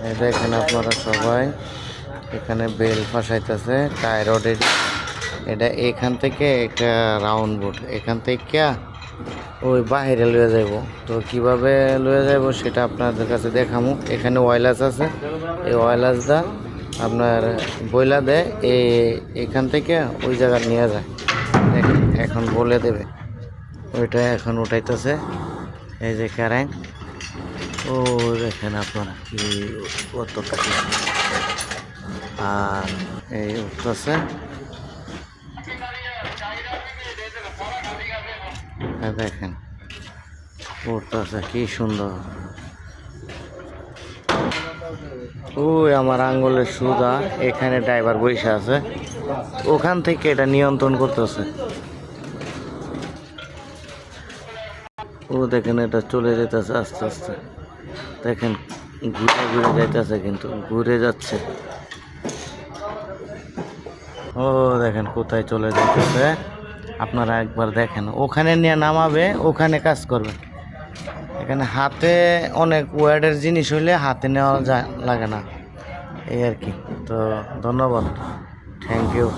এই দেখেন আপনারা সবাই এখানে বেল ফাঁসাইতেছে টাই রডের। এটা এখান থেকে একটা রাউন্ড বোর্ড, এখান থেকে ওই বাহিরে লয়ে যাইব। তো কিভাবে লয়ে যাইব সেটা আপনাদের কাছে দেখামু। এখানে ওয়াইলাস আছে, এই ওয়াইলাসটা আপনার বইলা দেয় এখান থেকে ওই জায়গা নিয়ে যায়। এখন বলে দেবে, ওইটা এখন উঠাইতেছে। এই যে ক্যারেং, ও দেখেন আপনারা কি কতটা, আর এই উঠতেছে। দেখেন উঠতেছে কি সুন্দর। ওই আমার আঙ্গুলের সুদা, এখানে ড্রাইভার বসে আছে, ওখান থেকে এটা নিয়ন্ত্রণ করতেছে। ও দেখেন এটা চলে যেতেছে আস্তে আস্তে, দেখেন ঘুরে ঘুরে যাইতেছে, কিন্তু ঘুরে যাচ্ছে। ও দেখেন কোথায় চলে যাইতেছে, আপনারা একবার দেখেন। ওখানে নিয়ে নামাবে, ওখানে কাজ করবে। এখানে হাতে অনেক ওয়ার্ডের জিনিস হইলে হাতে নেওয়া লাগে না, এই আর কি। তো ধন্যবাদ, থ্যাংক ইউ।